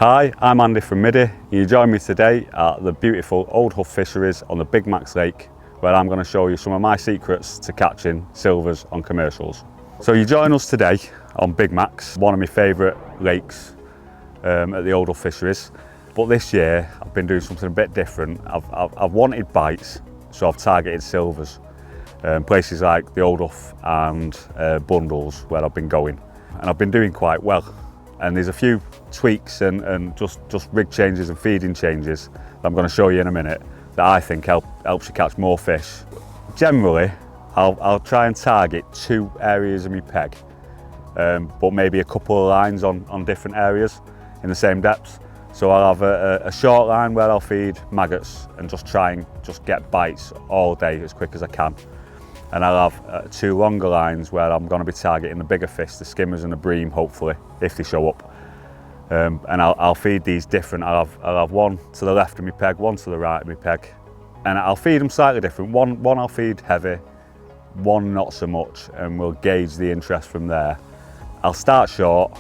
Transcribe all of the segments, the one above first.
Hi, I'm Andy from Middy. You join me today at the beautiful Old Huff Fisheries on the Big Macs Lake, where I'm going to show you some of my secrets to catching silvers on commercials. So you join us today on Big Macs, one of my favourite lakes at the Old Huff Fisheries. But this year I've been doing something a bit different. I've wanted bites, so I've targeted silvers. Places like the Old Huff and Bundles where I've been going, and I've been doing quite well. And there's a few tweaks and just rig changes and feeding changes that I'm going to show you in a minute that I think helps you catch more fish. Generally, I'll try and target two areas of my peg, but maybe a couple of lines on different areas in the same depth. So I'll have a short line where I'll feed maggots and just try and get bites all day as quick as I can. And I'll have two longer lines where I'm going to be targeting the bigger fish, the skimmers and the bream, hopefully, if they show up. And I'll feed these different. I'll have one to the left of my peg, one to the right of my peg, and I'll feed them slightly different. One I'll feed heavy, one not so much, and we'll gauge the interest from there. I'll start short.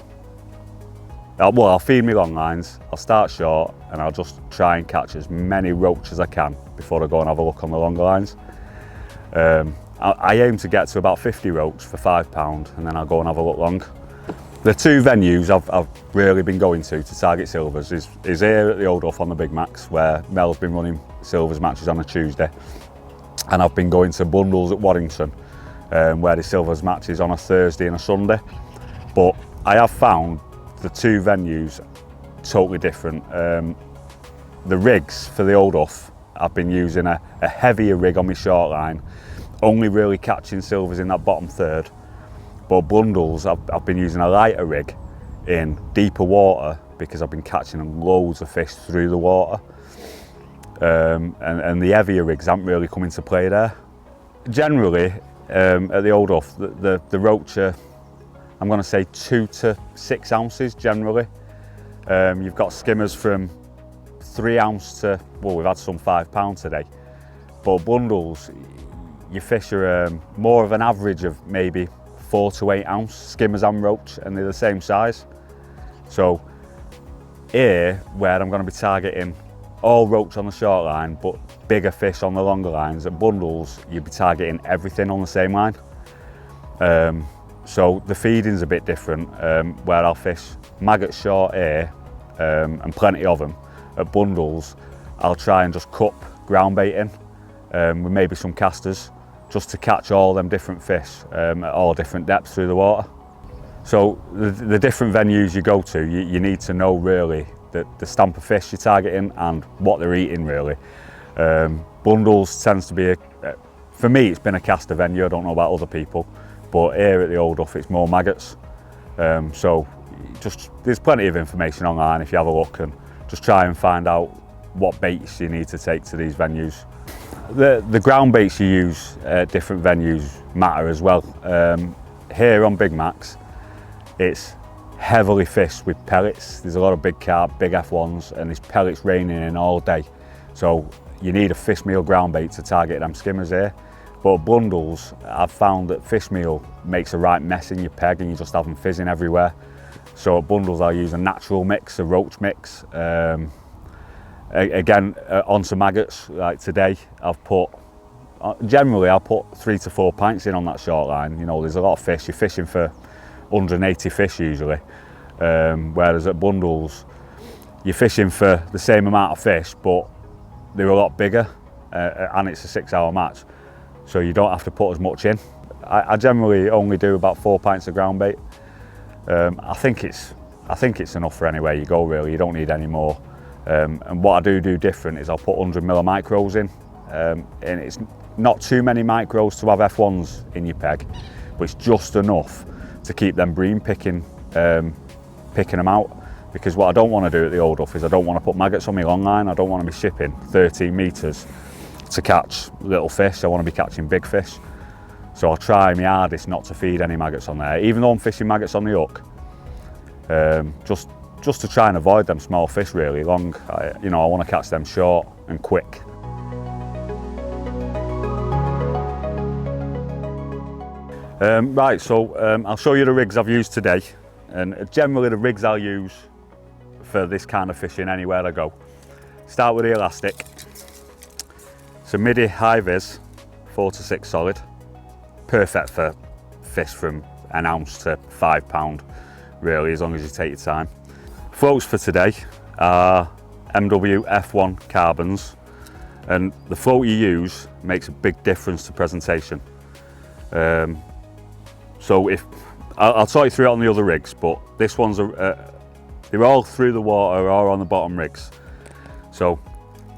I'll feed me long lines. I'll start short, and I'll just try and catch as many roach as I can before I go and have a look on the longer lines. I aim to get to about 50 roach for £5, and then I'll go and have a look long. The two venues I've really been going to target silvers is here at the Old Huff on the Big Macs, where Mel's been running silvers matches on a Tuesday, and I've been going to Bundles at Waddington, where the silvers matches on a Thursday and a Sunday. But I have found the two venues totally different. The rigs for the Old Huff, I've been using a heavier rig on my short line, only really catching silvers in that bottom third. But Bundles, I've been using a lighter rig in deeper water because I've been catching loads of fish through the water. And the heavier rigs haven't really come into play there. Generally, at the Old Huff, the roach are, I'm going to say 2 to 6 ounces generally. You've got skimmers from 3 ounce to, well, we've had some £5 today. But Bundles, your fish are more of an average of maybe 4 to 8 ounce skimmers and roach, and they're the same size. So here, where I'm going to be targeting all roach on the short line but bigger fish on the longer lines, at Bundles you'll be targeting everything on the same line. So the feeding's a bit different, where I'll fish maggot short here, and plenty of them. At Bundles I'll try and just cup ground bait in with maybe some casters, just to catch all them different fish at all different depths through the water. So the different venues you go to, you need to know really the stamp of fish you're targeting and what they're eating really. Bundles tends to be, for me it's been a caster venue, I don't know about other people, but here at the Old Huff it's more maggots. So there's plenty of information online if you have a look, and just try and find out what baits you need to take to these venues. The ground baits you use at different venues matter as well. Here on Big Macs, it's heavily fished with pellets. There's a lot of big carp, big F1s, and there's pellets raining in all day. So you need a fish meal ground bait to target them skimmers here. But at Bundles, I've found that fish meal makes a right mess in your peg and you just have them fizzing everywhere. So at Bundles I'll use a natural mix, a roach mix. Again, onto maggots, like today, generally I'll put 3 to 4 pints in on that short line. You know, there's a lot of fish, you're fishing for 180 fish usually, whereas at Bundles, you're fishing for the same amount of fish, but they're a lot bigger, and it's a 6-hour match, so you don't have to put as much in. I generally only do about 4 pints of ground bait. I think it's enough for anywhere you go really, you don't need any more. And what I do different is I'll put 100 ml of micros in, and it's not too many micros to have F1s in your peg, but it's just enough to keep them bream picking them out. Because what I don't want to do at the Old Huff is I don't want to put maggots on my long line. I don't want to be shipping 13 metres to catch little fish. I want to be catching big fish. So I'll try my hardest not to feed any maggots on there, even though I'm fishing maggots on the hook. Just to try and avoid them small fish really long. I want to catch them short and quick. I'll show you the rigs I've used today, and generally the rigs I'll use for this kind of fishing anywhere I go. Start with the elastic. So midi high vis, 4 to 6 solid. Perfect for fish from an ounce to £5, really, as long as you take your time. Floats for today are MW F1 carbons, and the float you use makes a big difference to presentation. So if I'll talk you through it on the other rigs, but this one's they're all through the water or on the bottom rigs. So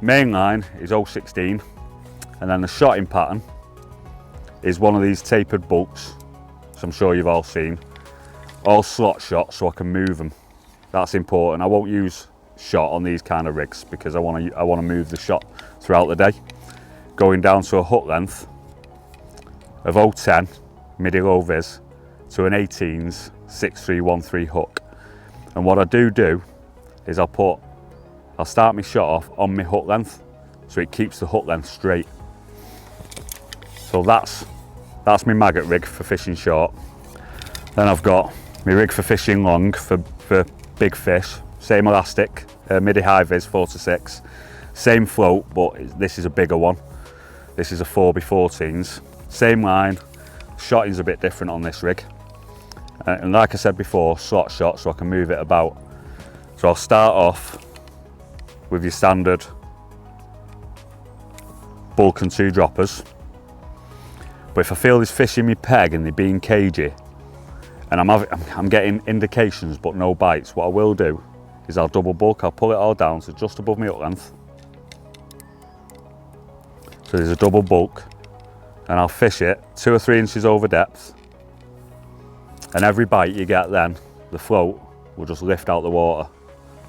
main line is 016, and then the shotting pattern is one of these tapered bulks, so I'm sure you've all seen. All slot shot, so I can move them. That's important. I won't use shot on these kind of rigs because I want to move the shot throughout the day. Going down to a hook length of 010 midi low vis to an 18's 6313 hook. And what I do is I'll start my shot off on my hook length, so it keeps the hook length straight. So that's my maggot rig for fishing short. Then I've got my rig for fishing long for big fish. Same elastic, midi high vis 4 to 6. Same float, but this is a bigger one. This is a 4x14s. Same line, shotting's a bit different on this rig. And like I said before, slot shot, so I can move it about. So I'll start off with your standard bulk and 2 droppers. But if I feel there's fish in my peg and they're being cagey, and I'm getting indications but no bites, what I will do is I'll double bulk. I'll pull it all down to just above my hook length. So there's a double bulk, and I'll fish it 2 or 3 inches over depth. And every bite you get then, the float will just lift out the water,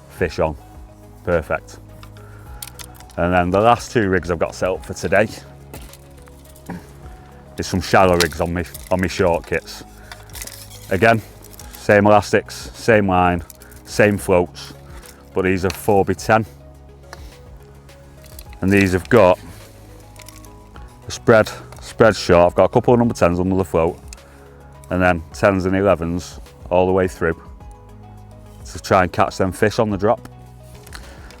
fish on, perfect. And then the last 2 rigs I've got set up for today is some shallow rigs on my short kits. Again, same elastics, same line, same floats, but these are 4x10. And these have got a spread shot. I've got a couple of number 10s under the float, and then 10s and 11s all the way through to try and catch them fish on the drop.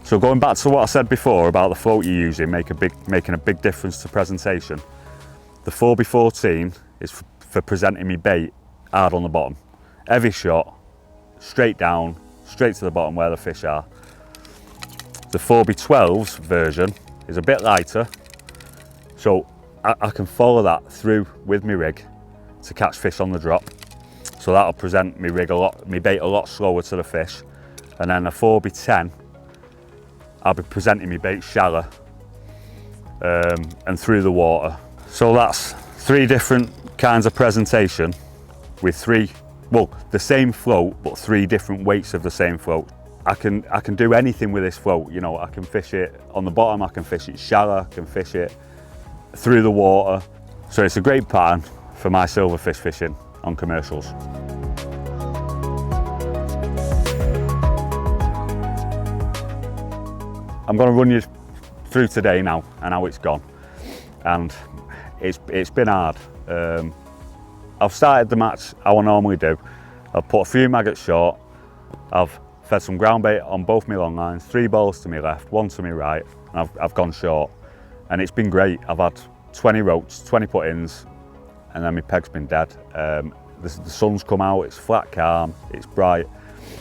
So going back to what I said before about the float you're using making a big difference to presentation, the 4x14 is for presenting me bait hard on the bottom. Heavy shot, straight down, straight to the bottom where the fish are. The 4x12's version is a bit lighter, so I can follow that through with my rig to catch fish on the drop. So that'll present my bait a lot slower to the fish. And then a 4x10, I'll be presenting my bait shallow and through the water. So that's 3 different kinds of presentation with the same float, but 3 different weights of the same float. I can do anything with this float. You know, I can fish it on the bottom, I can fish it shallow, I can fish it through the water. So it's a great pattern for my silverfish fishing on commercials. I'm going to run you through today now and how it's gone. And it's been hard. I've started the match how I normally do. I've put a few maggots short. I've fed some ground bait on both my long lines, 3 balls to my left, 1 to my right, and I've gone short. And it's been great. I've had 20 roach, 20 put-ins, and then my peg's been dead. The sun's come out, it's flat calm, it's bright,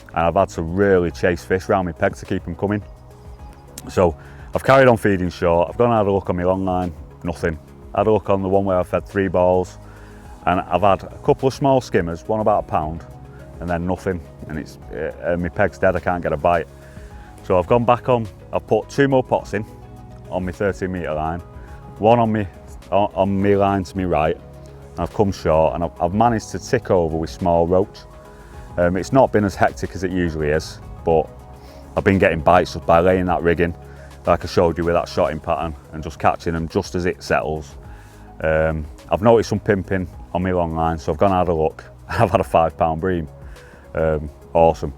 and I've had to really chase fish around my peg to keep them coming. So I've carried on feeding short. I've gone and had a look on my long line, nothing. I had a look on the one where I've fed 3 balls, and I've had a couple of small skimmers, one about £1, and then nothing. And my peg's dead, I can't get a bite. So I've gone back on, I've put 2 more pots in on my 13 metre line, 1 on my line to my right, and I've come short, and I've managed to tick over with small roach. It's not been as hectic as it usually is, but I've been getting bites just by laying that rig in, like I showed you with that shotting pattern, and just catching them just as it settles. I've noticed some pimping on my long line, so I've gone and had a look. I've had a £5 bream, awesome.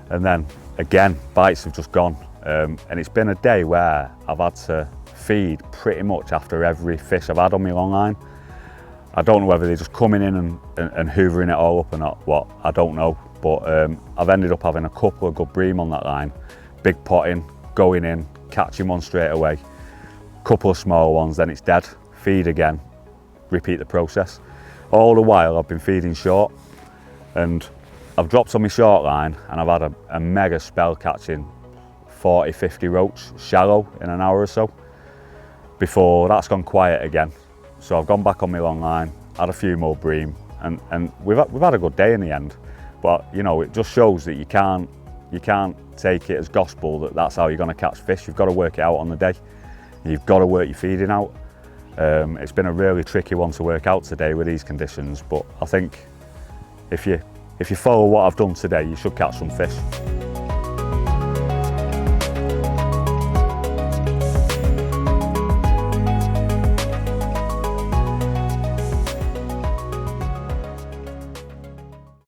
And then again, bites have just gone. And it's been a day where I've had to feed pretty much after every fish I've had on my long line. I don't know whether they're just coming in and hoovering it all up or not, I don't know. But I've ended up having a couple of good bream on that line. big potting, going in, catching one straight away, couple of small ones, then it's dead, feed again, repeat the process. All the while I've been feeding short, and I've dropped on my short line and I've had a mega spell catching 40, 50 roach shallow in an hour or so before that's gone quiet again. So I've gone back on my long line, had a few more bream, and we've had a good day in the end. But you know, it just shows that you can't take it as gospel that that's how you're going to catch fish. You've got to work it out on the day. You've got to work your feeding out. It's been a really tricky one to work out today with these conditions, but I think if you follow what I've done today, you should catch some fish.